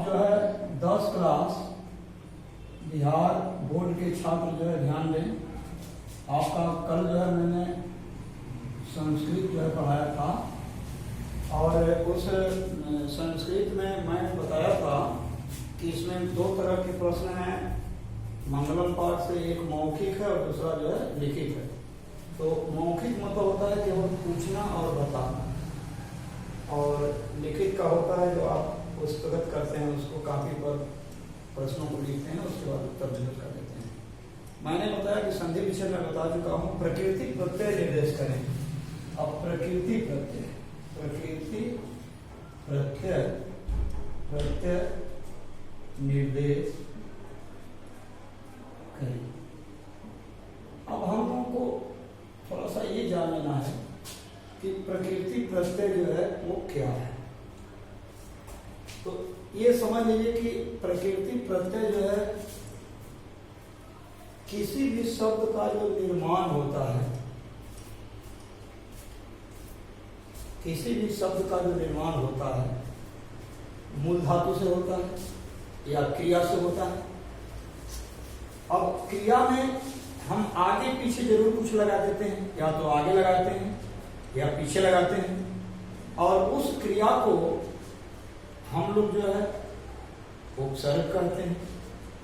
जो है 10 class Bihar board के छात्र जो है ध्यान दें। आपका कल जो है मैंने संस्कृत जो है पढ़ाया था और उस संस्कृत में मैंने बताया था कि इसमें दो तरह के प्रश्न हैं। मंगलम पाठ से एक मौखिक है और दूसरा जो है लिखित है। तो मौखिक मतलब होता है केवल पूछना और बताना, और लिखित का होता है जो आप पुस्तकगत करते हैं, उसको काफी पर प्रश्नों को लिखते हैं, उसके बाद उत्तर निर्देश कर देते हैं। मैंने बताया कि संधि विषय में बता चुका हूँ, प्रकृति प्रत्यय निर्देश करें। अब प्रकृति प्रत्यय निर्देश करें। अब हम लोगों को थोड़ा सा ये जान लेना है कि प्रकृति प्रत्यय जो है वो क्या है। तो ये समझ लीजिए कि प्रकृति प्रत्यय जो है किसी भी शब्द का जो निर्माण होता है, किसी भी शब्द का जो निर्माण होता है मूल धातु से होता है या क्रिया से होता है। अब क्रिया में हम आगे पीछे जरूर कुछ लगा देते हैं, या तो आगे लगाते हैं या पीछे लगाते हैं, और उस क्रिया को हम लोग जो है उपसर्ग करते हैं।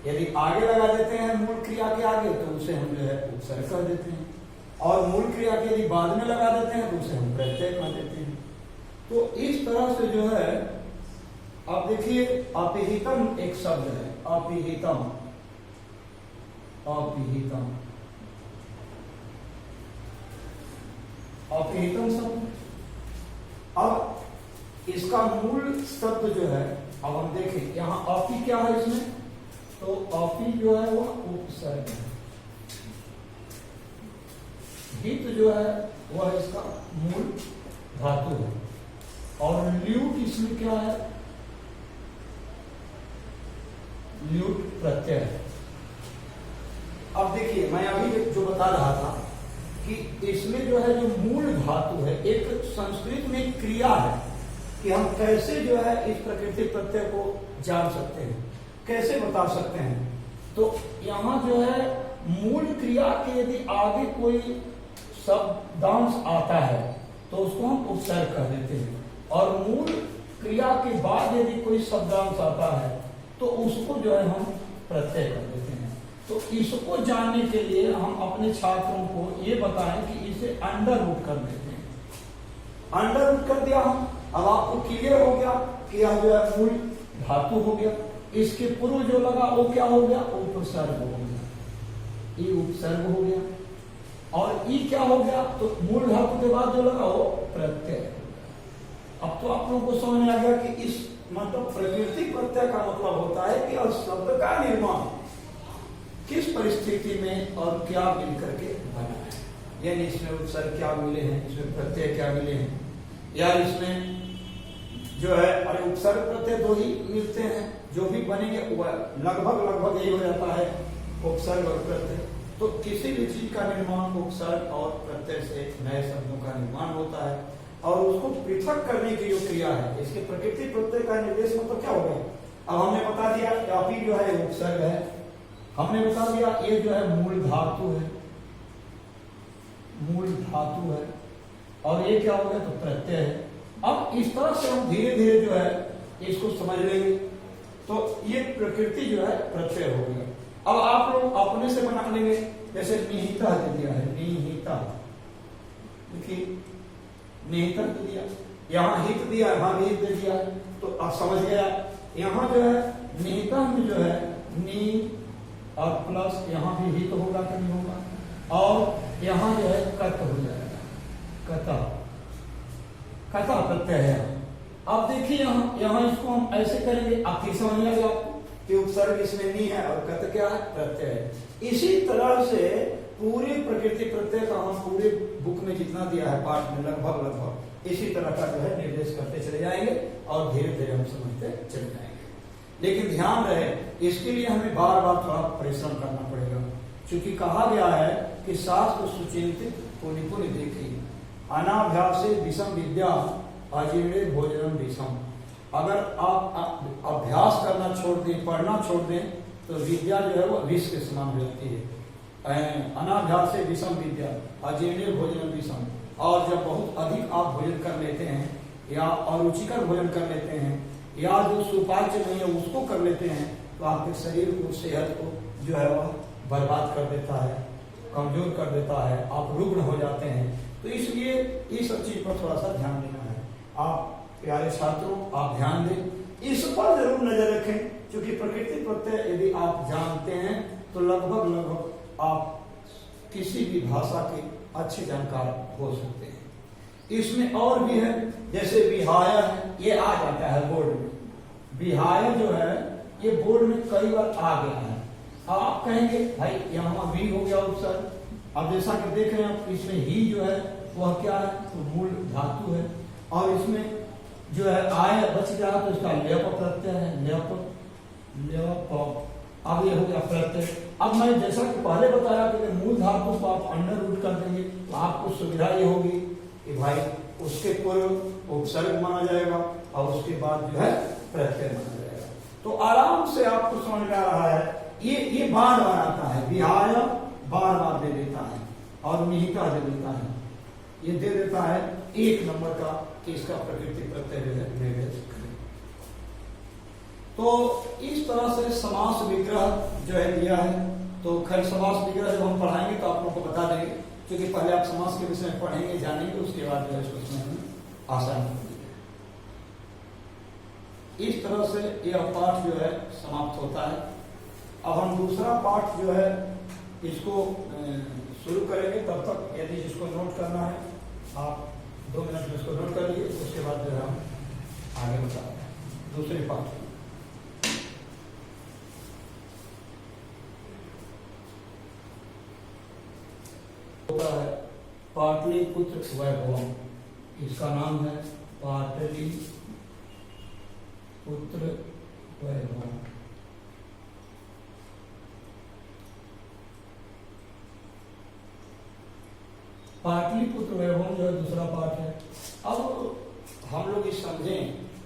यदि आगे लगा देते हैं मूल क्रिया के आगे तो उसे हम जो है उपसर्ग कर देते हैं, और मूल क्रिया के यदि बाद में लगा देते हैं तो उसे हम प्रत्यय कर देते हैं। तो इस तरह से जो है आप देखिए, अपिहितम एक शब्द है, अपिहितम शब्द। अब इसका मूल शब्द जो है, अब हम देखें यहाँ अपी क्या है इसमें, तो अपी जो है वो उपसर्ग है। हित जो है वह इसका मूल धातु है, और ल्यूट इसमें क्या है, ल्यूट प्रत्यय है। अब देखिए मैं अभी जो बता रहा था कि इसमें जो है जो मूल धातु है, एक संस्कृत में एक क्रिया है कि हम कैसे जो है इस प्रकृति प्रत्यय को जान सकते हैं, कैसे बता सकते हैं। तो यहाँ जो है मूल क्रिया के यदि आगे कोई शब्दांश आता है तो उसको हम उपसर्ग कर देते हैं, और मूल क्रिया के बाद यदि कोई शब्दांश आता है तो उसको जो है हम प्रत्यय कर देते हैं। तो इसको जानने के लिए हम अपने छात्रों को ये बताएं कि इसे अंडर रूट कर देते हैं। अंडर रूट कर दिया हम, अब आपको क्लियर हो गया कि यह जो है मूल धातु हो गया, इसके पूर्व जो लगा वो क्या हो गया, उपसर्ग हो गया, ये उपसर्ग हो गया, और ई क्या हो गया, तो मूल धातु के बाद जो लगा वो प्रत्यय हो गया। अब तो आप लोगों को समझ में आ गया कि इस मतलब प्रकृति प्रत्यय का मतलब होता है कि शब्द का निर्माण किस परिस्थिति में और क्या मिलकर के बना है, यानी इसमें उपसर्ग क्या मिले हैं, इसमें प्रत्यय क्या मिले हैं, या इसमें जो है अरे उपसर्ग प्रत्यय दो ही मिलते हैं, जो भी बनेंगे वह लगभग यही हो जाता है, उपसर्ग और प्रत्यय। तो किसी भी चीज का निर्माण उपसर्ग और प्रत्यय से नए शब्दों का निर्माण होता है, और उसको पृथक करने की जो क्रिया है, इसके प्रकृति प्रत्यय का निर्देश मतलब क्या हो गया। अब हमने बता दिया अभी जो है उपसर्ग है, हमने बता दिया ये जो है मूल धातु है, और ये क्या हो गया, तो प्रत्यय है। अब इस तरह से हम धीरे धीरे जो है इसको समझ लेंगे, तो ये प्रकृति जो है प्रत्यय हो गया। अब आप लोग अपने से बना लेंगे, जैसे निहिता दे दिया है, निहिता, देखिए निहिता दे दिया, यहाँ हित दिया, यहाँ भी हित दे दिया, तो आप समझ गया। यहाँ जो है निहिता में जो है नी और प्लस यहाँ भी हित होगा कि नहीं होगा, और यहाँ जो है कत हो जाएगा, कता प्रत्यय है। अब देखिए यहाँ इसको हम ऐसे करेंगे, आप फिर समझ में आएगा आपको कि उपसर्ग इसमें नहीं है और कत क्या है, प्रत्यय है। इसी तरह से पूरे प्रकृति प्रत्यय का हम पूरे बुक में जितना दिया है पाठ में लगभग इसी तरह का जो है निर्देश करते चले जाएंगे, और धीरे धीरे हम समझते चले जाएंगे। लेकिन ध्यान रहे, इसके लिए हमें बार बार थोड़ा परिश्रम करना पड़ेगा, क्योंकि कहा गया है कि शास्त्र सुचिंतित पुनि देखी, अनाभ्यास से विषम विद्या अजीर्ण भोजनम विषम। अगर आप अभ्यास कर छोड़ दें, पढ़ना छोड़ दें, तो विद्या जो है वो विष के समान हो जाती है। अनाभ्यास से विषम विद्या, अजीर्णे भोजन विषम। और जब बहुत अधिक आप भोजन कर लेते हैं या अरुचिकर भोजन कर लेते हैं या जो सुपाच्य नहीं है उसको कर लेते हैं, तो आपके शरीर को, सेहत को जो है वह बर्बाद कर देता है, कमजोर कर देता है, आप रुग्ण हो जाते हैं। तो इसलिए इस सब चीज पर थोड़ा सा ध्यान देना है। आप प्यारे छात्रों, आप ध्यान दें, इस पर जरूर नजर रखें, क्योंकि प्रकृति प्रत्यय यदि आप जानते हैं तो लगभग आप किसी भी भाषा के अच्छे जानकार हो सकते हैं। इसमें और भी है, जैसे विहाय है, ये आ जाता है बोर्ड में। विहाय जो है ये बोर्ड में कई बार आ गया है। आप कहेंगे भाई यहाँ भी हो गया उपसर्ग। अब जैसा कि देख रहे हैं आप, इसमें ही जो है वह क्या है, तो मूल धातु है, और इसमें जो है आय बच गया तो इसका ल्यप प्रत्यय है, ल्यप। अब ये हो गया प्रत्यय। अब मैं जैसा कि पहले बताया कि मूल धातु को आप अंडर रूट कर देंगे तो आपको सुविधा ये होगी कि भाई उसके पूर्व उपसर्ग माना जाएगा और उसके बाद जो है प्रत्यय माना जाएगा। तो आराम से आपको समझ में आ रहा है। ये बार बार आता है, विहाय बार बार दे देता है और निहिता दे देता है, ये दे देता है 1 नंबर का कि इसका प्रकृति प्रत्यय जो है निर्देश करें। तो इस तरह से समास विग्रह जो है दिया है। तो खैर समास विग्रह जब हम पढ़ाएंगे तो आप लोगों को बता देंगे, क्योंकि पहले आप समास के विषय में पढ़ेंगे, जानेंगे, उसके बाद जो है इसको समझना आसान हो जाएगा। इस तरह से यह पाठ जो है समाप्त होता है। अब हम दूसरा पाठ जो है इसको शुरू करेंगे। तब तक यदि जिसको नोट करना है आप 2 मिनट में इसको नोट कर लीजिए, उसके बाद जो है हम आगे बता रहे हैं दूसरे पाठ। होता है पाटलिपुत्र वैभवम, इसका नाम है पाटलिपुत्र वैभवम। पाटलिपुत्र वैभवम जो है दूसरा पाठ है। अब हम लोग इस समझें,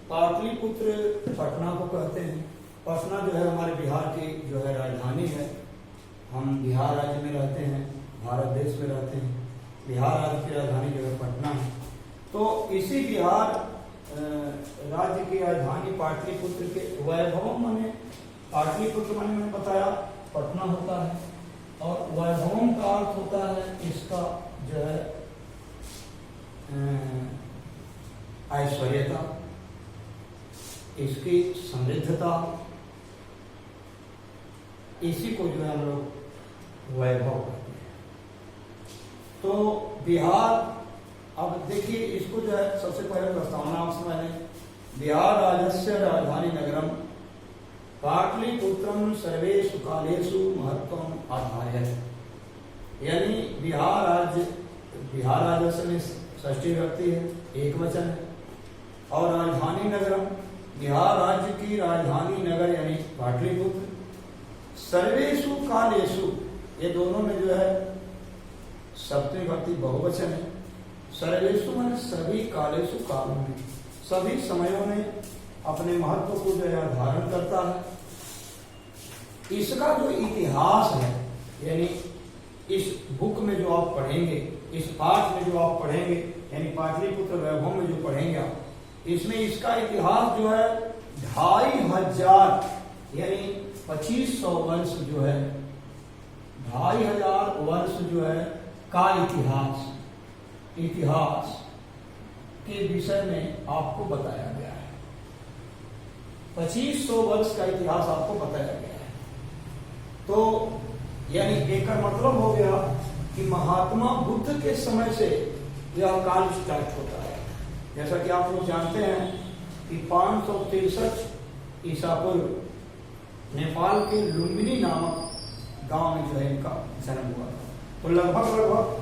पाटलिपुत्र पटना को कहते हैं। पटना जो है हमारे बिहार की जो है राजधानी है। हम बिहार राज्य में रहते हैं, भारत देश में रहते हैं। बिहार राज्य की राजधानी जो है पटना है। तो इसी बिहार राज्य की राजधानी पाटलिपुत्र के वैभवम माने, पाटलिपुत्र माने मैंने बताया पटना होता है, और वैभवम का अर्थ होता है इसका जो है ऐश्वर्यता, इसकी समृद्धता, इसी को जो है हम लोग वैभव कहते हैं। तो बिहार, अब देखिए इसको जो है सबसे पहले प्रस्तावना आप समझ लें। बिहार राज्यस्य राजधानी नगरम पाटलिपुत्रम सर्वेषु कालेषु महत्वम आधार्य। यानी बिहार राज्य में षष्ठी विभक्ति है, एक वचन है, और राजधानी नगरम, बिहार राज्य की राजधानी नगर यानी पाटलिपुत्र, सर्वेषु कालेषु, ये दोनों में जो है सप्तमी विभक्ति बहुवचन है। सर्वेषु माने सभी, कालेषु कालों में, सभी समयों में अपने महत्व को जो है धारण करता है। इसका जो इतिहास है, यानी इस बुक में जो आप पढ़ेंगे, इस पाठ में जो आप पढ़ेंगे, यानी पाटलिपुत्र वैभव में जो पढ़ेंगे आप, इसमें इसका इतिहास जो है 2500 यानी 2500 वर्ष जो है, 2500 वर्ष जो है का इतिहास के विषय में आपको बताया गया है। 2500 वर्ष का इतिहास आपको बताया गया है। तो यानी एक मतलब हो गया कि महात्मा बुद्ध के समय से यह काल स्टार्ट होता है। जैसा कि आप लोग जानते हैं कि 563 ईसा पूर्व नेपाल के लुम्बिनी नामक गांव में जो है इनका जन्म हुआ था। तो लगभग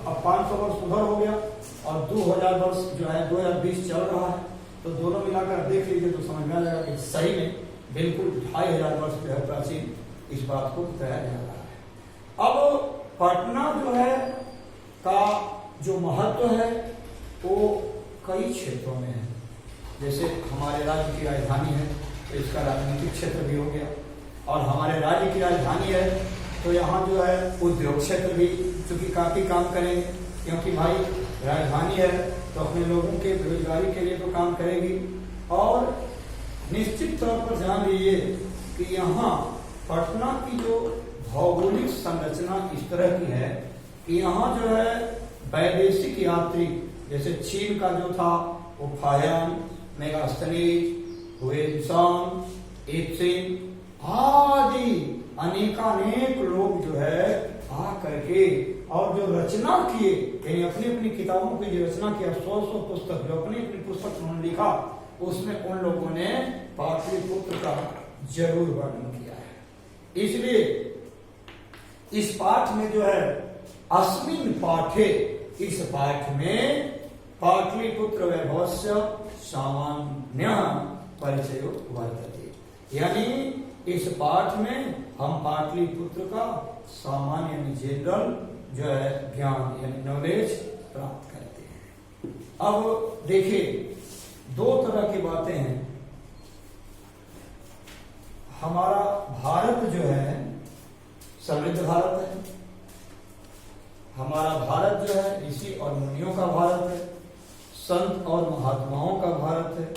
अब 500 वर्ष उधर हो गया और 2000 वर्ष जो है 2020 चल रहा है। तो दोनों मिलाकर देख लीजिए तो समझ में आ जाएगा कि सही में बिल्कुल 2500 वर्ष जो है प्राचीन इस बात को बताया जा रहा है। अब पटना जो है का जो महत्व है वो कई क्षेत्रों में है। जैसे हमारे राज्य की राजधानी है तो इसका राजनीतिक क्षेत्र भी हो गया। और हमारे राज्य की राजधानी है तो यहाँ जो है उद्योग क्षेत्र भी चूंकि काफी काम करेंगे, क्योंकि भाई राजधानी है तो अपने लोगों के बेरोजगारी के लिए तो काम करेगी। और निश्चित तौर पर जान लीजिए कि यहाँ पटना की जो भौगोलिक संरचना इस तरह की है कि यहाँ जो है वैदेशिक यात्री जैसे चीन का जो था वो फायन, मेगास्थनीज, हुएनसांग, एप्सिन आदि अनेकानेक लोग जो है आ करके और जो रचना किए, यानी अपनी अपनी किताबों की जो रचना किया, 100 पुस्तक जो अपनी अपनी पुस्तक उन्होंने लिखा, उसमें उन लोगों ने पाटलिपुत्र का जरूर वर्णन किया है। इसलिए इस पाठ में जो है अस्मिन् पाठे, इस पाठ में पाटलिपुत्र वैभवस्य सामान्य परिचय वर्तते, यानी इस पाठ में हम पाटलिपुत्र का सामान्य यानी जनरल जो है ज्ञान यानी नॉलेज प्राप्त करते हैं। अब देखिए दो तरह की बातें हैं। हमारा भारत जो है समृद्ध भारत है, हमारा भारत जो है ऋषि और मुनियों का भारत है, संत और महात्माओं का भारत है,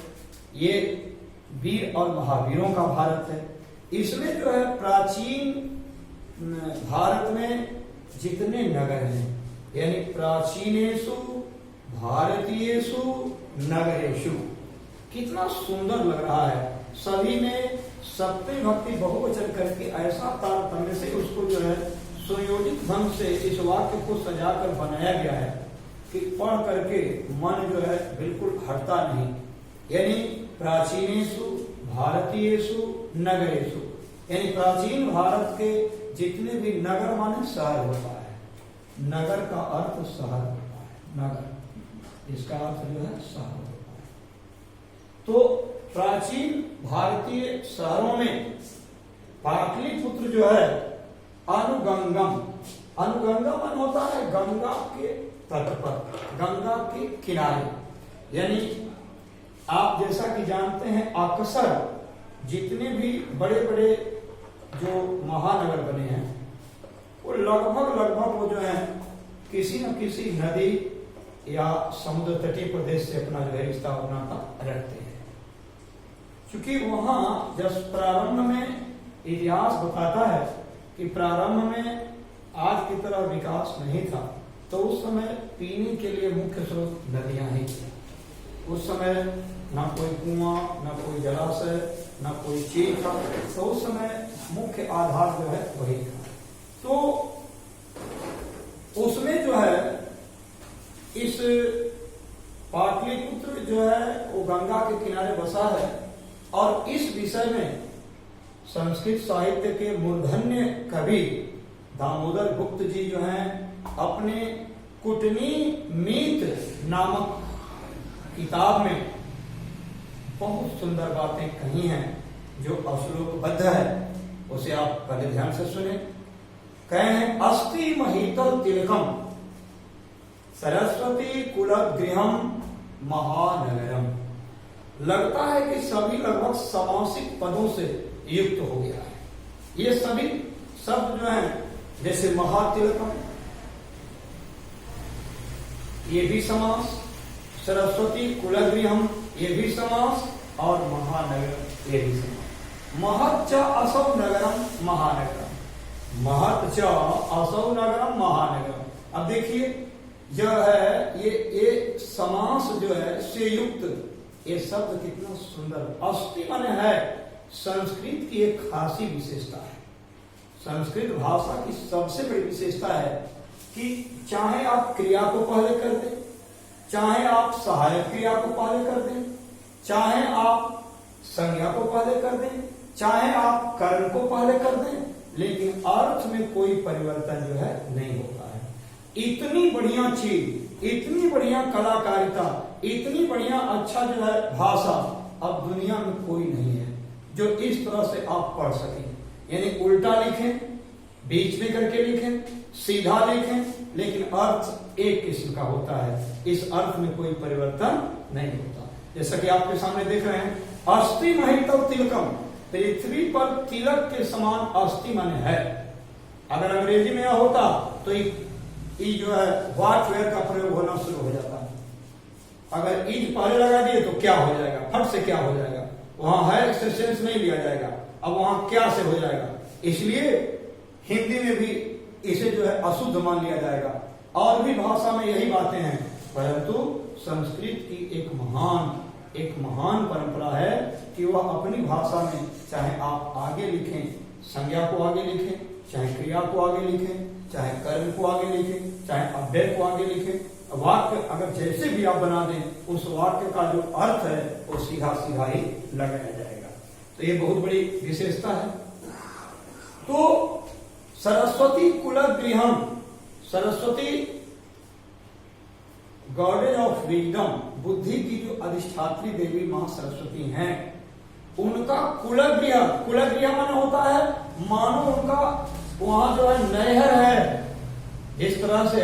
ये वीर और महावीरों का भारत है। इसमें जो है प्राचीन भारत में जितने नगर हैं, यानी प्राचीनेषु भारतीयेषु नगरेषु, कितना सुंदर लग रहा है। सभी में सप्तमी भक्ति बहुवचन करके ऐसा तारतम्य से उसको जो है सुयोजित ढंग से इस वाक्य को सजाकर बनाया गया है कि पढ़ करके मन जो है बिल्कुल हटता नहीं। यानी प्राचीनेषु भारतीयेषु नगरेषु, यानी प्राचीन भारत के जितने भी नगर माने शहर होता है, नगर का अर्थ शहर होता है, नगर इसका अर्थ जो है शहर होता है। तो प्राचीन भारतीय शहरों में पाटलिपुत्र जो है अनुगंगम, अनुगंगम होता है गंगा के तट पर, गंगा के किनारे। यानी आप जैसा कि जानते हैं अक्सर जितने भी बड़े बड़े जो महानगर बने हैं वो लगभग वो जो है किसी न किसी नदी या समुद्र तटीय प्रदेश से अपना जो है रिश्ता अपना रखते हैं। क्योंकि वहां जब प्रारंभ में इतिहास बताता है कि प्रारंभ में आज की तरह विकास नहीं था, तो उस समय पीने के लिए मुख्य स्रोत नदियां ही थी। उस समय ना कोई कुआं, ना कोई जलाशय, ना कोई चीज था, तो उस समय मुख्य आधार जो है वही था। तो उसमें जो है इस पाटलिपुत्र जो है वो गंगा के किनारे बसा है। और इस विषय में संस्कृत साहित्य के मूर्धन्य कवि दामोदर गुप्त जी जो हैं अपने कुटनी मीत नामक किताब में बहुत सुंदर बातें कही हैं जो अश्लोकबद्ध है, उसे आप पहले ध्यान से सुने। कहे हैं अस्ति महीतल तिलकम सरस्वती कुलगृहम महानगरम। लगता है कि सभी लगभग समासिक पदों से युक्त हो गया है। ये सभी शब्द जो हैं जैसे महातिलकम ये भी समास, सरस्वती कुलगृहम ये भी समास, और महानगर ये भी समास। महच्च असौ नगरम महानगरम, महच्च असौ नगरम महानगरम। अब देखिए यह है ये समास जो है से युक्त, ये शब्द कितना सुंदर। अस्ति माने है संस्कृत की एक खासी विशेषता है। संस्कृत भाषा की सबसे बड़ी विशेषता है कि चाहे आप क्रिया को पहले कर दें, चाहे आप सहायक क्रिया को पहले कर दें, चाहे आप संज्ञा को पहले कर दें, चाहे आप कर्म को पहले कर दें, लेकिन अर्थ में कोई परिवर्तन जो है नहीं होता है। इतनी बढ़िया चीज, इतनी बढ़िया कलाकारिता, इतनी बढ़िया अच्छा जो है भाषा अब दुनिया में कोई नहीं है जो इस तरह से आप पढ़ सकें। यानी उल्टा लिखें, बीच में करके लिखें, सीधा लिखें, लेकिन अर्थ एक किस्म का होता है। इस अर्थ में कोई परिवर्तन नहीं होता। जैसा कि आपके सामने देख रहे हैं अस्थि महितव तिलकम, पृथ्वी पर तिलक के समान अस्थि मन है। अगर अंग्रेजी में यह होता तो ये जो है वाट वेयर का प्रयोग होना शुरू हो जाता है। अगर इज पहले लगा दिए तो क्या हो जाएगा, फट से क्या हो जाएगा, वहां है से सेंस नहीं लिया जाएगा, अब वहां क्या से हो जाएगा। इसलिए हिंदी में भी इसे जो है अशुद्ध मान लिया जाएगा। और भी भाषा में यही बातें हैं, परंतु संस्कृत की एक महान परंपरा है कि वह अपनी भाषा में चाहे आप आगे लिखें, संज्ञा को आगे लिखें, चाहे क्रिया को आगे लिखें, चाहे कर्म को आगे लिखें, चाहे अव्यय को आगे लिखें, वाक्य अगर जैसे भी आप बना दें, उस वाक्य का जो अर्थ है वो सीधा सीधा ही लगाया जाएगा। तो ये बहुत बड़ी विशेषता है। तो Saraswati Kulgriham, Saraswati goddess of wisdom, बुद्धि की जो अधिष्ठात्री देवी मां सरस्वती हैं, उनका कुलगृह, कुलगृह माने होता है मानो उनका वहां जो है नहर है। जिस तरह से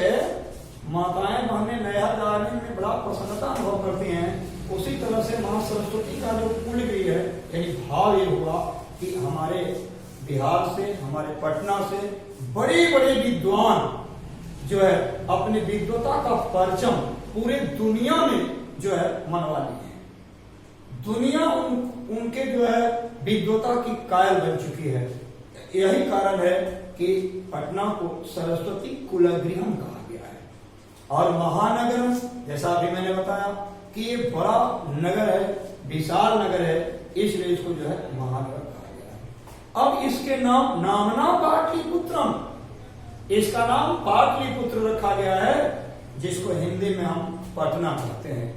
माताएं बहनें नहर जाने में बड़ा प्रसन्नता अनुभव करती हैं, उसी तरह से मां सरस्वती का जो कुलगृह है, यानी भाव ये हुआ कि हमारे बिहार से, हमारे पटना से बड़े बड़े विद्वान जो है अपनी विद्वता का परचम पूरे दुनिया में जो है मनवा लिए हैं। दुनिया उनके जो है विद्वता की कायल बन चुकी है। यही कारण है कि पटना को सरस्वती कुलगृहम कहा गया है। और महानगरम, जैसा अभी मैंने बताया कि ये बड़ा नगर है, विशाल नगर है, इसलिए इसको जो है महानगर कहा गया है। अब इसके नामना पाटलिपुत्रम, इसका नाम पाटलिपुत्र रखा गया है, जिसको हिंदी में हम पटना कहते हैं।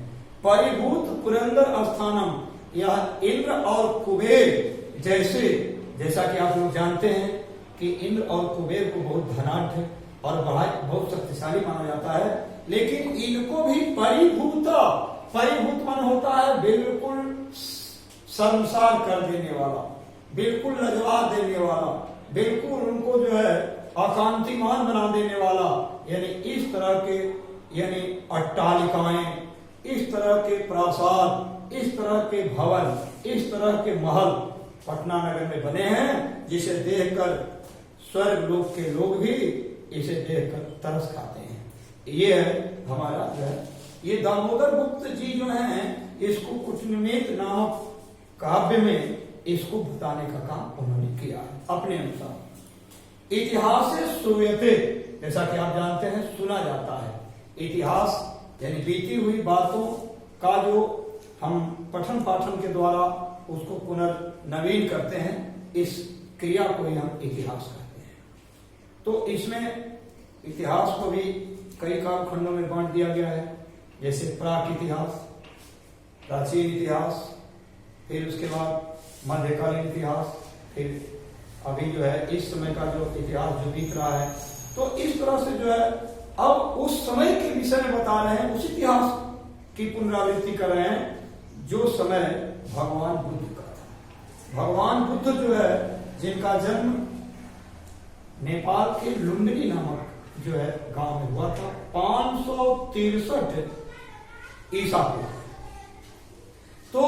परिभूत पुरंदर स्थानम, यह इंद्र और कुबेर जैसा कि आप लोग जानते हैं कि इंद्र और कुबेर को बहुत धनाढ्य और बहुत शक्तिशाली माना जाता है, लेकिन इनको भी परिभूत मन होता है बिल्कुल संसार कर देने वाला, बिल्कुल लजवा देने वाला, बिल्कुल उनको जो है अकांतिमान बना देने वाला, यानी इस तरह के यानी अट्टालिकाएं, इस तरह के प्रासाद, इस तरह के भवन, इस तरह के महल पटना नगर में बने हैं, जिसे देखकर स्वर्ग लोक के लोग भी इसे देखकर तरस खाते हैं। ये है हमारा जो है, ये दामोदर गुप्त जी जो हैं, इसको कुटनिमित नामक काव्य में इसको बताने का काम उन्होंने किया अपने अनुसार। इतिहास से श्रूयते, जैसा कि आप जानते हैं सुना जाता है। इतिहास यानी बीती हुई बातों का जो हम पठन पाठन के द्वारा उसको पुनर्नवीन करते हैं, इस क्रिया को ही हम इतिहास कहते हैं। तो इसमें इतिहास को भी कई कालखंडों में बांट दिया गया है, जैसे प्राक इतिहास, प्राचीन इतिहास, फिर उसके बाद मध्यकालीन इतिहास, फिर अभी जो है इस समय का जो इतिहास जो बीत रहा है। तो इस तरह से जो है अब उस समय के विषय में बता रहे हैं, उस इतिहास की पुनरावृत्ति कर रहे हैं जो समय भगवान बुद्ध का था। भगवान बुद्ध जो है, जिनका जन्म नेपाल के लुम्बिनी नामक जो है गांव में हुआ था 563 ईसा पूर्व। तो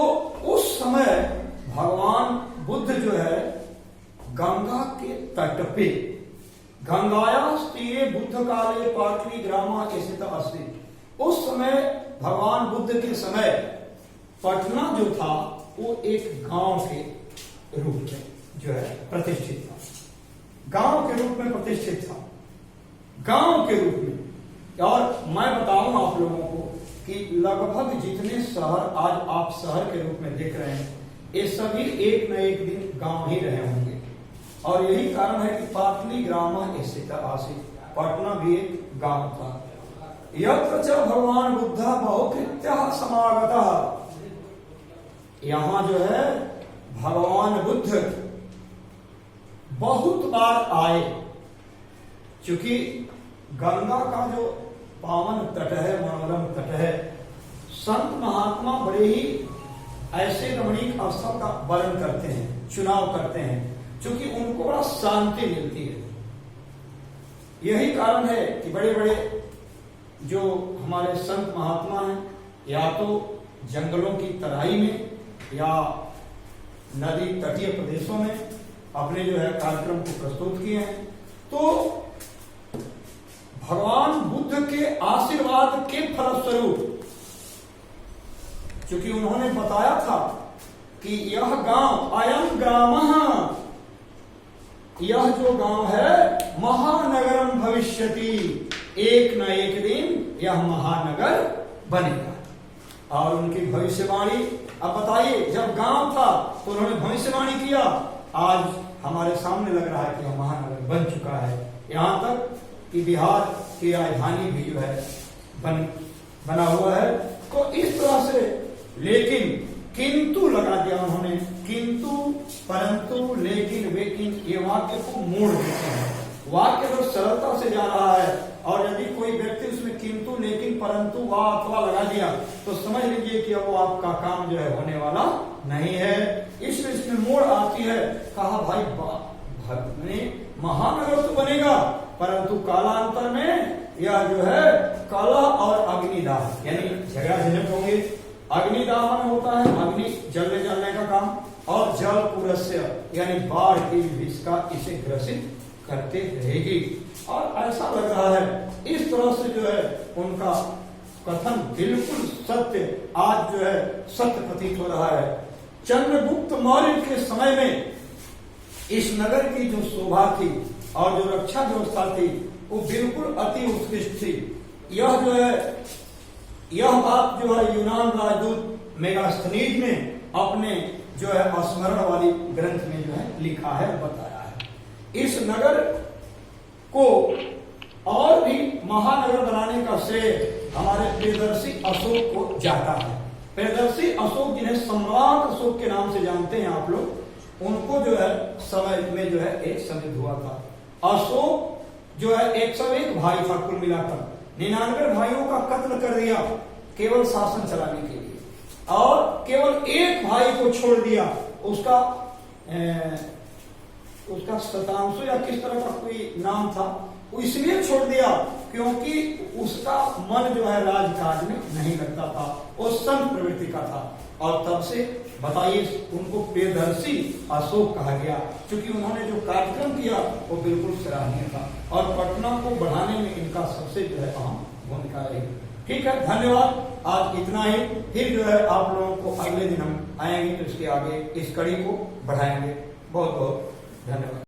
उस समय भगवान बुद्ध जो है गंगा के तट पे, गंगाया तीरे बुद्ध काले पाटली ग्रामा स्थित अस्ति, उस समय भगवान बुद्ध के समय पटना जो था वो एक गांव के रूप में जो है प्रतिष्ठित था, गांव के रूप में प्रतिष्ठित था, गांव के रूप में। और मैं बताऊं आप लोगों को कि लगभग जितने शहर आज आप शहर के रूप में देख रहे हैं, ये सभी एक न एक दिन गांव ही रहे होंगे। और यही कारण है कि पाटली ग्रामा स्थित आसीत, पटना भी एक गांव था। यत्र च भगवान बुद्ध बहुकृत्यः समागतः, यहां जो है भगवान बुद्ध बहुत बार आए, क्योंकि गंगा का जो पावन तट है, मनोरम तट है, संत महात्मा बड़े ही ऐसे रमणीक स्थल का वर्णन करते हैं, चुनाव करते हैं, क्योंकि उनको बड़ा शांति मिलती है। यही कारण है कि बड़े बड़े जो हमारे संत महात्मा हैं, या तो जंगलों की तराई में या नदी तटीय प्रदेशों में अपने जो है कार्यक्रम को प्रस्तुत किए हैं। तो भगवान बुद्ध के आशीर्वाद के फलस्वरूप, क्योंकि उन्होंने बताया था कि यह गांव अयम ग्रामः, यह जो गांव है महानगरम भविष्यति, एक न एक दिन यह महानगर बनेगा। और उनकी भविष्यवाणी, अब बताइए जब गांव था तो उन्होंने भविष्यवाणी किया, आज हमारे सामने लग रहा है कि यह महानगर बन चुका है। यहां तक कि बिहार की राजधानी भी जो है बना हुआ है। तो इस तरह से, लेकिन किंतु लगा दिया उन्होंने, किंतु परंतु लेकिन वेकिन, ये वाक्य को मोड़ देते हैं। वाक्य तो सरलता से जा रहा है और यदि कोई व्यक्ति उसमें किंतु लेकिन परंतु वा अथवा लगा दिया तो समझ लीजिए कि अब वो आपका काम जो है होने वाला नहीं है। इसमें मोड़ आती है। कहा भाई महानगर तो बनेगा, परंतु कालांतर में यह जो है काला और अग्निदाह यानी झगड़ा झंझट होंगे। अग्निदाहन होता है अग्नि जलने का काम, और जल पुरस्य यानी बाढ़ की विभीषिका इसे ग्रसित करते रहेगी। और ऐसा लग रहा है इस तरह से जो है उनका कथन बिल्कुल सत्य, आज जो है सत्य प्रतीत हो रहा है। चंद्रगुप्त मौर्य के समय में इस नगर की जो शोभा थी और जो रक्षा व्यवस्था थी वो बिल्कुल अति उत्कृष्ट थी। यह जो है यह बात जो है यूनान राजदूत मेगास्थनीज ने अपने जो है स्मरण वाली ग्रंथ में जो है लिखा है, बताया है। इस नगर को और भी महानगर बनाने का श्रेय हमारे प्रियदर्शी अशोक को जाता है। प्रियदर्शी अशोक, जिन्हें सम्राट अशोक के नाम से जानते हैं आप लोग, उनको जो है समय में जो है एक समय हुआ था। अशोक जो है 101 भाई था कुल मिलाकर, 99 भाइयों का कत्ल कर दिया केवल शासन चलाने के लिए, और केवल एक भाई को छोड़ दिया, उसका शतांशु या किस तरह का कोई नाम था, इसलिए छोड़ दिया क्योंकि उसका मन जो है राजकाज में नहीं लगता था, वो संत प्रवृत्ति का था। और तब से बताइए उनको प्रियदर्शी अशोक कहा गया, क्योंकि उन्होंने जो कार्यक्रम किया वो बिल्कुल सराहनीय था और पटना को बढ़ाने में इनका सबसे जो है अहम भूमिका रही। ठीक है, धन्यवाद। आज इतना ही। फिर जो है आप लोगों को अगले दिन हम आएंगे तो इसके आगे इस कड़ी को बढ़ाएंगे। बहुत बहुत धन्यवाद।